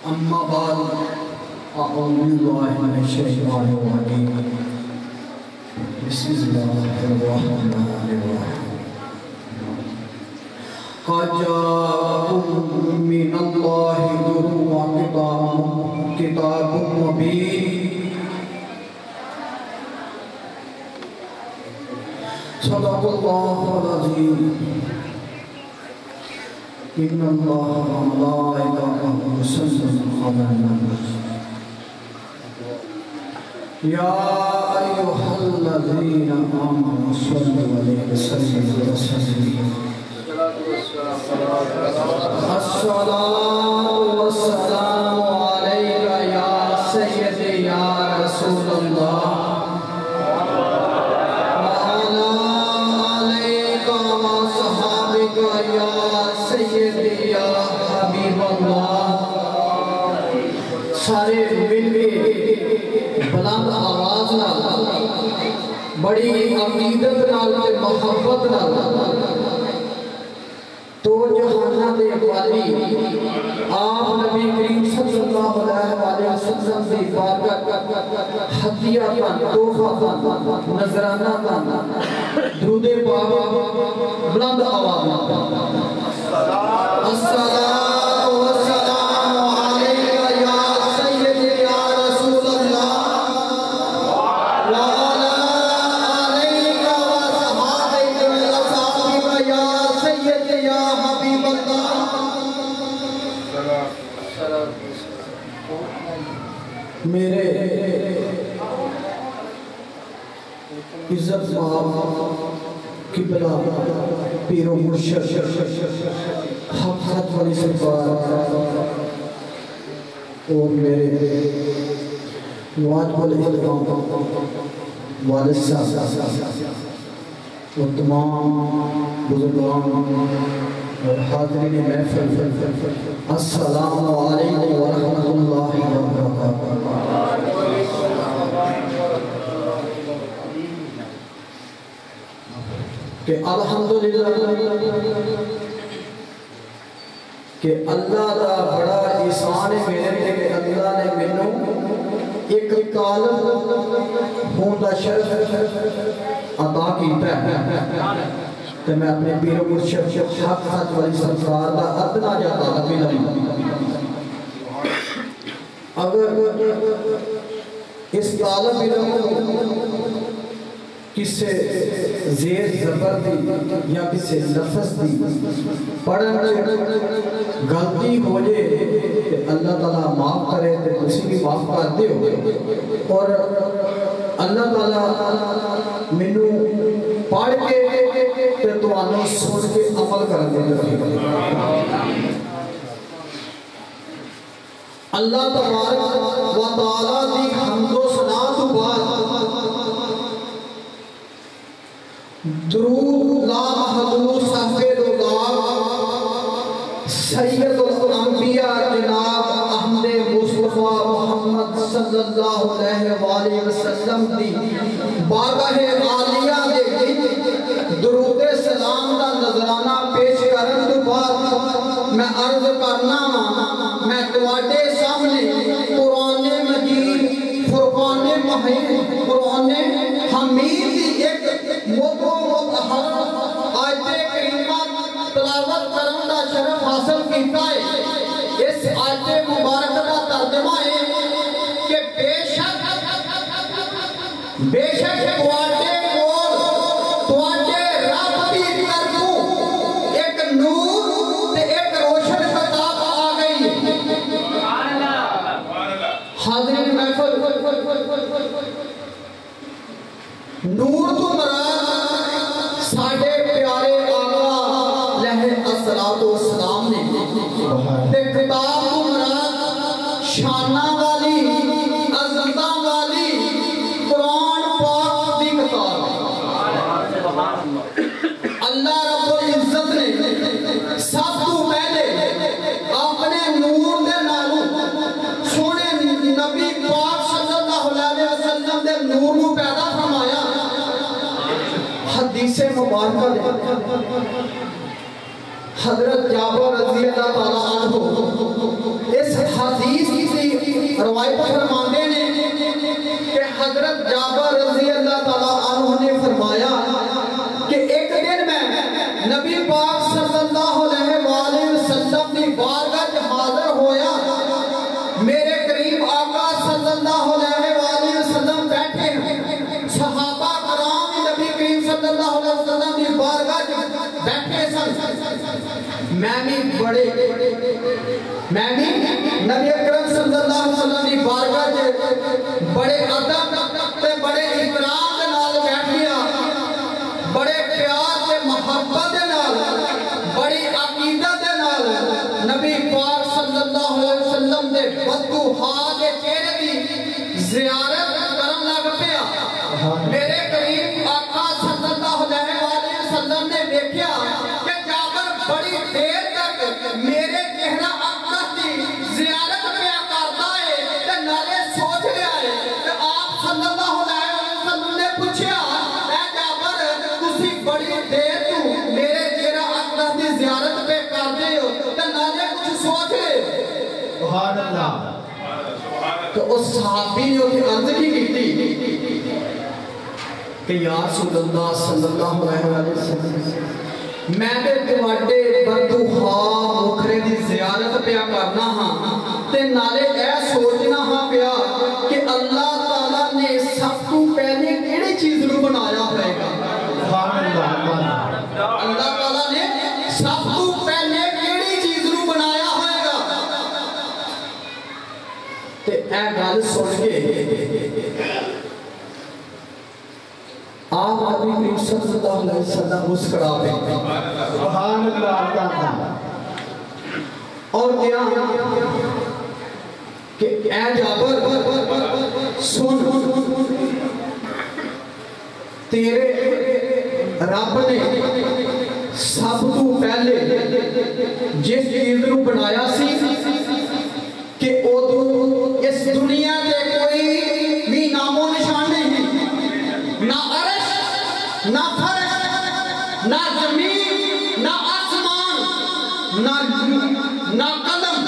اما بعد اعوذ باللہ من الشیطان الرجیم بسم اللہ الرحمن الرحیم قد جاءكم من اللہ نور وکتاب مبین صدق اللہ العظیم ان اللہ وملائکتہ یصلون علی النبی یا ایھا الذین آمنوا صلوا علیہ وسلموا تسلیما الصلاۃ والسلام علیک یا سیدی یا رسول اللہ سارے مل کے بلند آواز نال بڑی عقیدت نال تے محبت نال تو جہانہ دے والی آپ نبی کریم صلی اللہ علیہ وسلم دی بارگاہ ہدیہ تن تحفہ تن نذرانہ تن درود پاک بلند آواز نال الصلاۃ والسلام علیک یا سیدی یا رسول اللہ وعلی آلک وصحابک وصحبک یا سیدی یا حبیب اللہ میرے عزت مآب قبلہ پیر و مرشد حضرت والی سرکار اور میرے واجب الاحترام والد صاحب اور تمام بزرگان اور حاضرین محفل السلام علیکم ورحمۃ اللہ وبرکاتہ کہ الحمدللہ کہ اللہ دا بڑا احسان ہے میرے تے کہ اللہ نے مینوں ایک کالم ہون دا شرف عطا کیتا ہے تے میں اپنے پیر و مرشد حق حق والی سرکار دا ادنا جا طالب علم اگر اس طالب علم کسے زیر زبر دی یا کسے لفظ دی پڑھن غلطی ہو جائے اللہ تعالیٰ معاف کرے تے کسی بھی معاف کر دے ہو اور اللہ تعالیٰ منو پڑھ کے تے توانو سن کے عمل کر دے اللہ تبارک و تعالیٰ دی حمد و ثنا تو بعد درود لا محدود صاحب سید الانبیاء جناب احمد مصطفیٰ محمد صلی اللہ علیہ وآلہ وسلم دی بارگاہ عالیہ دے درود سلام دا نظرانہ پیش کرن تو بعد میں عرض کرنا میں تواڈے سامنے قرآن مجید فرقان محید قرآن حمید دی ایک موضوع آیت کریمہ تلاوت کرن دا شرف حاصل کیتا ہے اس آیت مبارک کا ترجمہ ہے کہ بے شک تواڈے کول تواڈے رب دی طرفوں ایک نور تے ایک روشن کتاب آ گئی ہے سبحان اللہ حاضرین محفل نور تو مراد ساڑھے پیارے آقا علیہ السلام نے تے کتاب تو مراد شانہ والی عظمتہ والی قرآن پاک دی کتاب اللہ رب العزت نے سب تو پہلے اپنے نور دے نالوں سونے نبی پاک صلی اللہ علیہ وسلم دے نور نو پیدا فرمایا حدیث حدیث مبارکہ دے حضرت جابر رضی اللہ تعالیٰ عنہ اس حدیث کی روایت فرماتے ہیں کہ حضرت جابر رضی اللہ تعالیٰ عنہ نے فرمایا کہ ایک دن میں نبی پاک صلی اللہ علیہ وآلہ وسلم کی بارگاہ میں حاضر ہویا، میرے قریب آقا صلی اللہ علیہ وآلہ وسلم بیٹھے ہیں، صحابہ کرام نبی کریم صلی اللہ علیہ وسلم کی بارگاہ میں بیٹھے سن، میں بھی نبی اکرم صلی اللہ علیہ وسلم کی بارگاہ میں بڑے ادب تے بڑے احترام دے نال بیٹھ گیا، بڑے پیار تے محبت دے نال، بڑی عقیدت دے نال نبی پاک صلی اللہ علیہ وسلم دے بدوحا دے چہرے دی زیارت کرن لگ پیا۔ میرے قریب آقا صلی اللہ علیہ وآلہ وسلم نے دیکھا کہ جابر بڑی دیر تک میرے چہرہ اقدس دی زیارت پیا کرتا ہے تے نالے سوچ رہا ہے کہ آپ صلی اللہ علیہ وسلم نے پوچھا، اے جابر تسی بڑی دیر تو میرے چہرہ اقدس دی زیارت پہ کرتے ہو تے نالے کچھ سوچ رہے ہو؟ سبحان اللہ۔ تو اس صحابی نے اسے عرض کی کہ یا رسول اللہ صلی اللہ علیہ وسلم، میں تے تواڈے بدوحا مکھرے دی زیارت پیا کرنا ہاں تے نالے اے سوچنا ہاں پیا کہ اللہ تعالیٰ نے سب تو پہلے کیڑی چیز نو بنایا ہوئے گا؟ اللہ تعالیٰ نے سب تو پہلے کیڑی چیز نو بنایا ہوئے گا؟ تے اے گل سن کے آپ نبی کریم صلی اللہ علیہ وسلم مسکرا پے، سبحان اللہ، اور کیا کہ اے جابر سن، تیرے رب نے سب تو پہلے جس چیز نو بنایا سی کہ ادو اس دنیا کے کوئی بھی نام و نشان نہیں، نہ عرش، نہ فرش، نہ زمین، نہ آسمان، نہ قلم،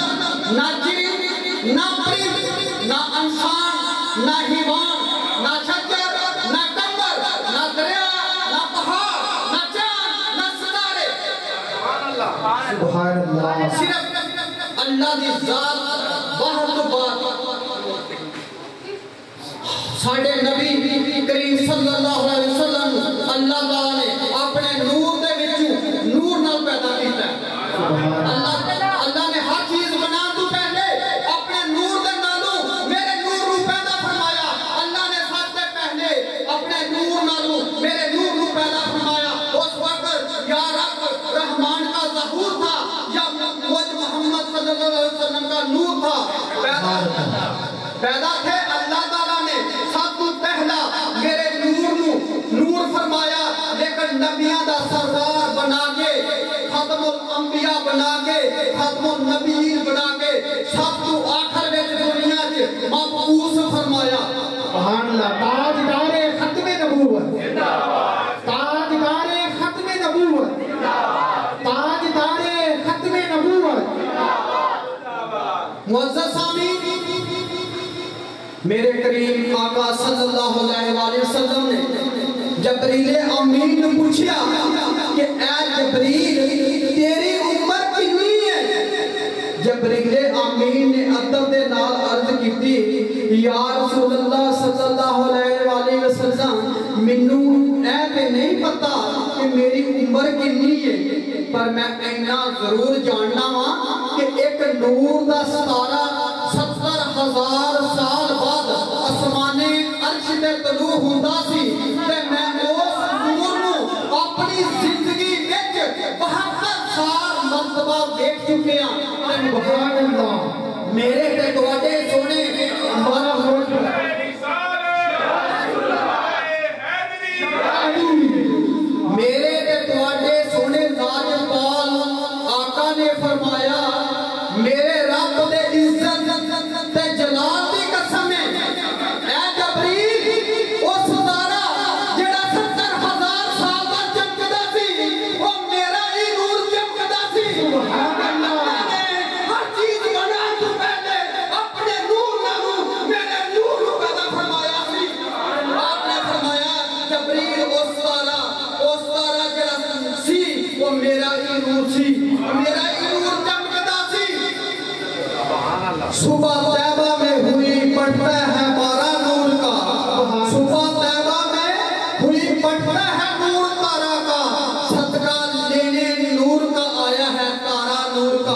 نہ جن، نہ پرند، نہ انسان، نہ حیوان، نہ شجر، نہ قمر، نہ دریا، نہ پہاڑ، نہ چاند، نہ ستارے، سبحان اللہ، صرف اللہ دی ذات واحد بات۔ ساڑھے نبی کریم صلی اللہ علیہ وسلم اللہ تعالیٰ نے اپنے نور دے وچوں نور نال پیدا کیتا ہے۔ اللہ نے ہر چیز بنا تو پہلے اپنے نور دے نالوں میرے نور نو پیدا فرمایا۔ اللہ نے سب سے پہلے اپنے نور نالوں میرے نور نو پیدا فرمایا۔ اس وقت یا رب رحمان کا ظہور تھا یا مجھ محمد صلی اللہ علیہ وسلم کا نور تھا، پیدا تھے۔ اللہ تعالیٰ نے سب تو پہلا میرے نور فرمایا، لیکن نبیاں دا سردار بنا کے، ختم الانبیاء بنا کے، ختم النبیین بنا کے، سب تو آخر میں دنیا کے مبعوث فرمایا۔ سبحان اللہ، تاجدار ختم نبوت، تاجدار ختم نبوت، تاجدار ختم نبوت۔ معزز سامعین، میرے کریم آقا صلی اللہ علیہ وآلہ وسلم نے جبریل امین نے پوچھا کہ اے جبریل تیری عمر کتنی ہے؟ جبریل امین نے ادب دے نال عرض کیتی، یا رسول اللہ صلی اللہ علیہ وآلہ وسلم، منو اے تے نہیں پتا کہ میری عمر کتنی ہے، پر میں اینا ضرور جاننا ہاں کہ ایک نور دا ستارہ 70,000 سال بعد آسمان عرش تے طلوع ہوندا سی تے میں اس نور نو اپنی زندگی وچ 72 سال مرتبہ دیکھ چکے ہاں۔ سبحان اللہ، میرے تے تواڈے سونے ہمارا ہوٹ میرے تے تواڈے سونے لاجپال آقا نے فرمایا، میرے رب دے عزت تے جلال دی قسم ہے، اے جبریل اس ستارہ جڑا 70,000 سال دا وہ میرا ہی نور سی میرا ہی نور چمکتا سی صبح طیبہ میں ہوئی پڑتا ہے بارہ نور کا صبح طیبہ میں ہوئی پڑتا ہے نور تارا کا صدقہ لینے نور کا آیا ہے تارا نور کا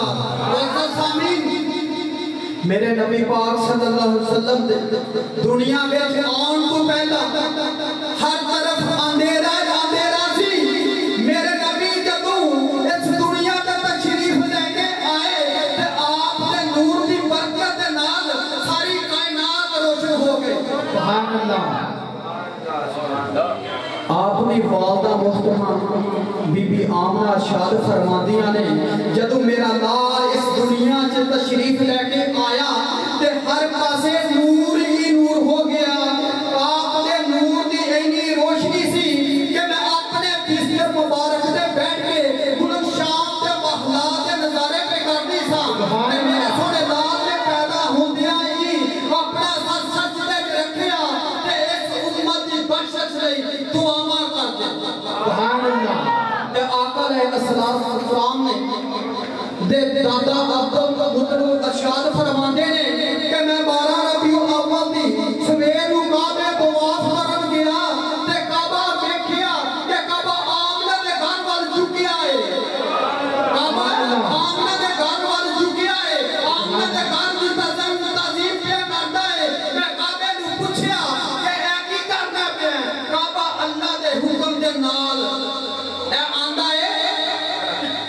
میرے نبی پاک صلی اللہ علیہ وسلم دنیا میں آن کو پہلا ہر طرف اندھیرا اندھیرا سی میرے نبی جدوں اس دنیا تے تشریف لے کے آئے تے آپ نے نور دی برکت دے نال ساری کائنات روشن ہو گئی سبحان اللہ آپ نے والدہ محترمہ بی بی آمنہ شاد فرماندیاں نے جدوں میرا لال اس دنیا سے تشریف لے کے آیا تے ہر پاسے نور ہی نور ہو گیا آپ نے نور دی اینی روشنی سی کہ میں اپنے بستر مبارک سے بیٹھ کے گلک شام تے محلہ کے نظارے پہ کرنی سا میرے سونے لال نے پیدا ہوندیاں ہی اپنا سر سجدے رکھیا تے اس امت دی بخشش لئی دعا سبحان اللہ تے آقا علیہ السلام نے دے دادا عبدالمطلب ارشاد فرماندے نے کہ میں 12 ربیع الاول دی سویر نوں کعبے طواف کرن گیا تے کعبہ ویکھیا کہ کعبہ آمنہ دے گھر ول جھکیا ہے کعبہ آمنہ دے گھر ول جھکیا ہے آمنہ دے گھر دی تعظیم پہ کردا ہے میں کعبے نوں پوچھیا کہ اے کی کرنا پیا کعبہ اللہ دے حکم دے نال اے آندا ہے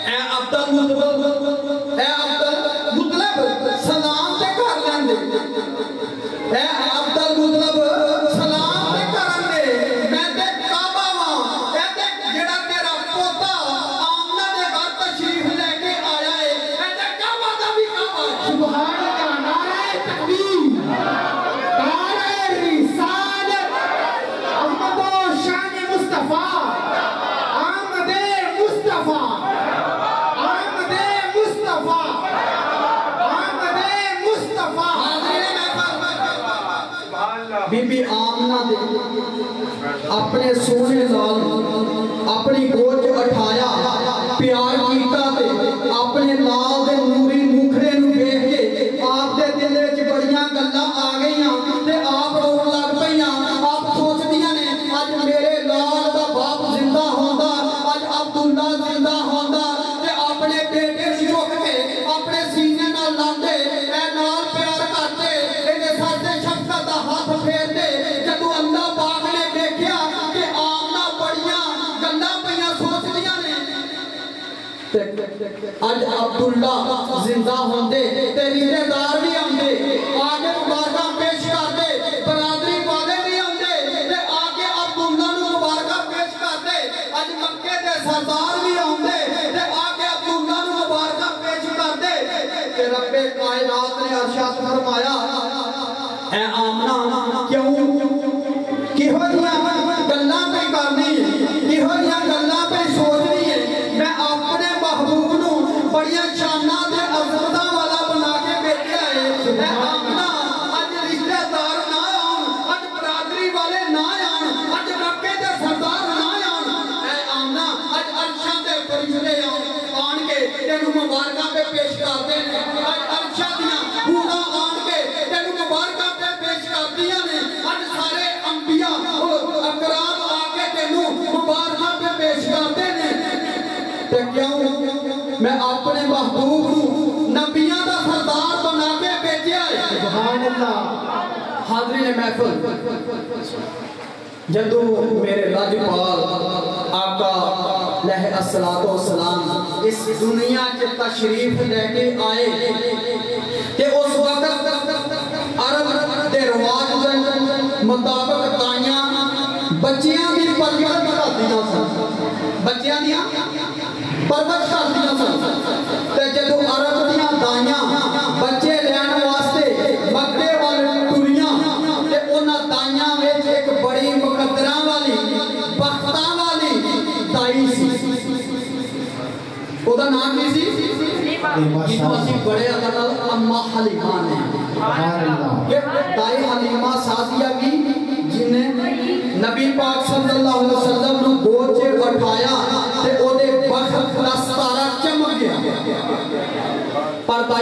اے عبدالمطلب سلام تے کر لیندے اے عبدالمطلب سلام تے کرن دے میں تے کعبہ واں اے تے جڑا تیرا پوتا آمنہ دے گھر تشریف لے کے آیا ہے اے تے کعبہ دا بھی کعبہ ہے سبحان اللہ نعرہ تکبیر نعرہ رسالت عظمت و شان مصطفیٰ آمد مصطفیٰ آمد مصطفیٰ آمد مصطفیٰ بی بی آمنہ دے اپنے سونے لال اپنی گود اٹھایا پیار کیتا دے اپنے لال دے نوری مکھڑے نو دیکھ کے آپ دے دلے چ بڑیاں گلاں آ گئیاں تے آپ رون لگ پئیاں آپ سوچدیاں نے اج میرے لال دا باپ زندہ ہوندا اج عبداللہ زندہ ہوندا تے اپنے بیٹے نوں چک کے اپنے سینے نال لاندے اے نال پیار کرتے اے سر تے شفقت دا ہاتھ پھیر دے جدوں اللہ پاک نے دیکھیا کہ آمنہ بڑیاں گلاں پئیاں سوچدیاں نے اج عبداللہ زندہ ہوندے تے رشتے دار بھی آندے آگے مبارکاں پیش کردے برادری والے بھی آندے تے آگے عبداللہ نوں مبارکاں پیش کردے اج مکے دے سردار بھی آندے تے آگے عبداللہ نوں مبارکاں پیش کردے تے رب کائنات نے ارشاد فرمایا اے آمنہ کیوں کیہو جیاں گلاں پہ کرنی کیہو جیاں گلاں پہ سوچنی ہے میں اپنے محبوب نوں بڑیاں شاناں تے عظمتاں والا بنا کے بھیجیا ہے اے آمنہ اج رشتہ دار نہ آن اج برادری والے نہ آن اج مکے دے سردار نہ آن اے آمنہ اج عرشاں دے فرشتے آن کے تینوں مبارکاں پہ پیش کرتے ہیں اج عرشاں دیاں حوراں آن کے تینوں مبارکاں پہ پیش کردیاں نے اج سارے انبیاء اکرام آ کے تینوں مبارکاں پہ پیش کرتے ہیں تے کیوں میں اپنے محبوب نوں نبیاں دا سردار بنا کے بھیجیا ہے سبحان اللہ حاضرین محفل جدوں میرے لاجپال آقا علیہ السلام اس دنیا کے تشریف لے کے آئے کہ اس وقت عرب دے رواج دے مطابق تائیاں بچیاں دی پرورش کردیاں سن بچیاں دیاں پرورش کردیاں سن تے جدوں عرب دیاں دائیاں بچے لین واسطے مکے والے ٹریاں تے انہاں دائیاں وچ ایک بڑی مقدراں والی بختاں والی دائی سی او دا نام کی سی بڑے ادب اماں حلیمہ نے یہ دائی حلیمہ سازیہ کی جنہیں نبی پاک صلی اللہ علیہ وسلم نے گود سے اٹھایا تے او دے بخت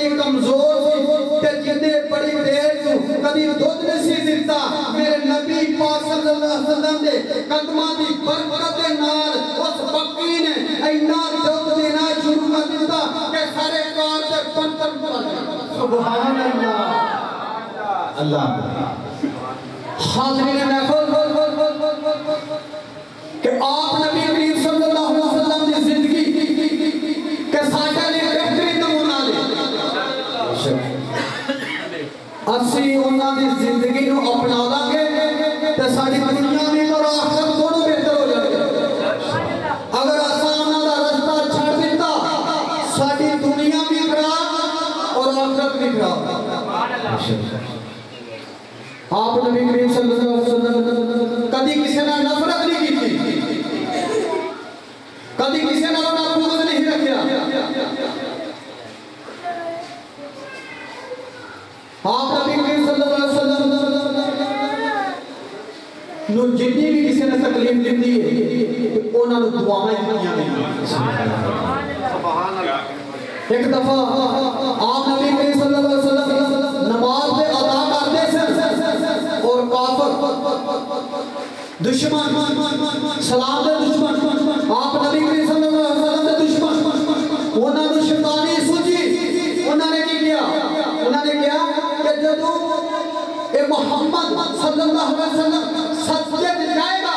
بڑی کمزور سی تے جنے بڑی دیر تو کدی دودھ نہیں سی دیتا میرے نبی پاک صلی اللہ علیہ وسلم دے قدماں دی برکت دے نال اس بکری نے اینا دودھ دینا شروع کر دیتا کہ سارے کار تے پنپن کر گیا سبحان اللہ اللہ حاضرین محفل کہ آپ نبی کریم صلی اللہ علیہ وسلم دی زندگی کہ ساڈے لئی بہترین نمونہ لے اسی انہاں دی زندگی نو اپنا لیں گے تے ساری دنیا بھی اور آخرت دونوں بہتر ہو جائے اگر اساں انہاں دا رستہ چھڑ دیتا ساری دنیا بھی خراب اور آخرت بھی خراب آپ نبی کریم صلی اللہ علیہ وسلم کدی کسی نے نفرت نہیں کی تھی کدی کسی نے بغض نہیں رکھیا آپ نبی کریم صلی اللہ علیہ وسلم نو جتنی بھی کسی نے تکلیف دیتی ہے انہوں نے دعائیں دنیا میں ایک دفعہ آپ نبی کریم صلی اللہ علیہ وسلم نماز پہ ادا کرتے ہیں اور کافر دشمن سلام دے دشمن آپ نبی کریم صلی اللہ علیہ وسلم دے دشمن انہوں نے شیطانی سوچی انہوں نے کی کیا انہوں نے کیا کہ جدو اے محمد صلی اللہ علیہ وسلم سجدے جائے گا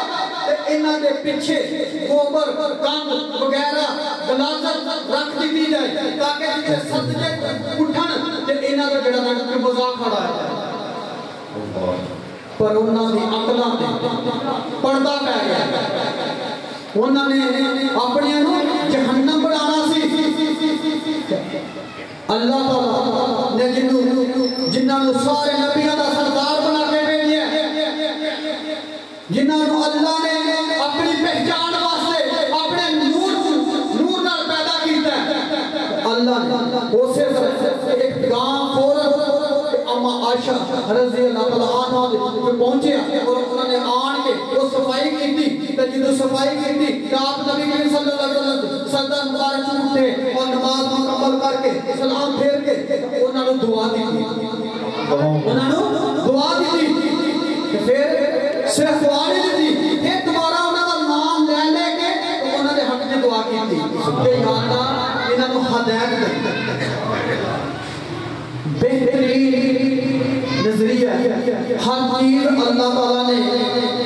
انہوں نے پیچھے گوبر گند وغیرہ غلاظت رکھ دی جائے تاکہ جسے سجدے اٹھن تے انہوں نے جڑا کہ مذاق کھڑا ہے پر انہوں نے عقلاں تے پردہ پہ گیا انہوں نے اپنے جہنم بنانا سی اللہ تعالیٰ نے جنہوں سارے نبیوں کا سردار بنا کے بھیجیا جنہوں اللہ نے اپنی پہچان واسطے اپنے نور نال پیدا کیتا ہے اللہ نے اسے ایک پیغام فوراً اما عائشہ رضی اللہ تعالیٰ عنہ پہ پہنچے اور انہوں نے آن کے وہ صفائی کی تھی جدو صفائی کی تھی کہ آپ نبی کریم صلی اللہ علیہ وسلم سجدہ مبارک اٹھے اور نماز مکمل کر کے سلام پھیر کے انہوں نے دعا دی تھی انہوں نے دعا دی تھی پھر صرف دعا نہیں دی پھر دوبارہ انہوں کا نام لے کے انہوں نے حق کی دعا کی تھی کہ یا اللہ انہوں نے ہدایت دی بہترین نظریہ ہر چیز اللہ تعالیٰ نے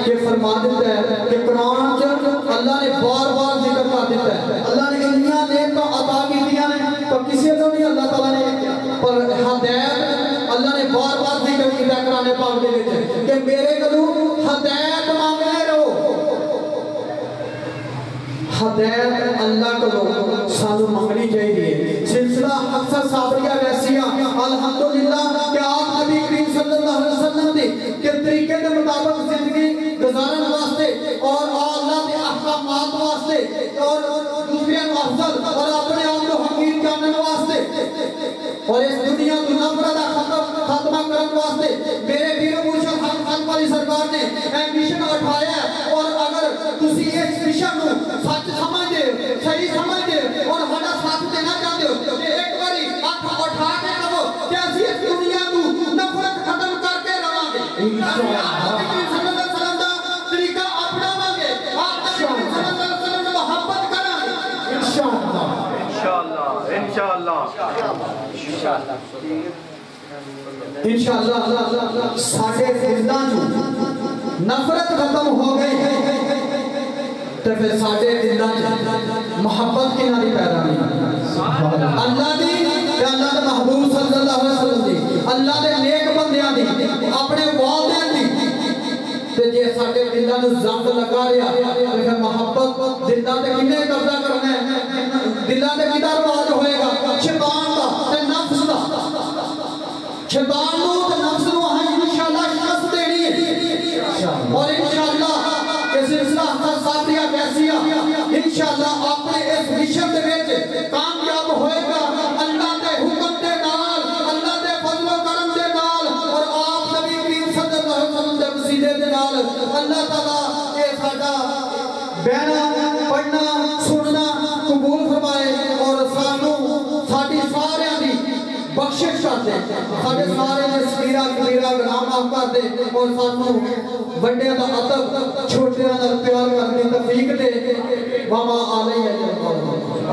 یہ فرما دیتا ہے کہ قرآن جب اللہ نے بار بار ذکر کر دیتا ہے اللہ نے انہیاں نے تو عطا کی دیا نے تو کسی تو نہیں اللہ تعالیٰ نے پر ہدایت اللہ نے بار بار ذکر کیا قرآن پاک دے دیتے کہ میرے کدو ہدایت مانگنے رہو ہدایت اللہ کو سانو مانگنی چاہیے سلسلہ اکثر صابریہ ویسیہ الحمدللہ کہ آپ نبی کریم صلی اللہ علیہ وسلم نے کہ طریقے کے مطابق زندگی گزارن واسطے اور اللہ کے احکامات واسطے اور دوسرے افضل اور اپنے آپ کو حقیر جانن واسطے اور اس دنیا کو نفرت ختمہ کرن واسطے میرے پیر مرشد حق علی سرکار نے ایک مشن اٹھایا ہے اور اگر تسی اس مشن کو سچ سمجھ دے صحیح سمجھ دے اور ہمارا ساتھ دینا چاہتے ہو کہ ایک باری ہاتھ اٹھا کے کہو کہ اسی اس دنیا کو نفرت ختم کر کے رہاں گے انشاءاللہ صلی اللہ علیہ وسلم دا طریقہ اپناواں گے آپ نبی صلی اللہ علیہ وسلم سے محبت کریں گے انشاءاللہ انشاءاللہ ساڑھے دلداں جو نفرت ختم ہو گئی تو پھر ساڑھے دلداں جو محبت کی ناری پیدا نہیں اللہ دی کہ اللہ دے محبوب صلی اللہ علیہ وسلم دی اللہ دے نیک بندیاں دی اپنے والدین دی تو جے ساڑھے دلداں جو زنگ لگا رہا تو پھر محبت دلداں تے کنے قبضہ کرنا ہے دلداں تے کدھر باز ہوئے گا شیطان دا تے نفس دا شیطان نو تے نفس نو ہم انشاءاللہ شکست دینی ہے اور انشاءاللہ اس سلسلہ حضرت صابریہ ویسیہ انشاءاللہ اپنے اس مشن دے وچ کامیاب ہوئے گا اللہ دے حکم دے نال اللہ دے فضل و کرم دے نال اور آپ نبی کریم صلی اللہ علیہ وسلم دے وسیلے دے نال اللہ تعالیٰ اے ساڈا بہنا پڑھنا سننا قبول فرمائے اور سانو ساڈی سارے دی بخشش کر دے سارے سارے نے صغیرہ کبیرہ گناہ معاف کر دے اور سانوں بڑے دا ادب چھوٹے دا پیار کرنے توفیق دے وما علیہ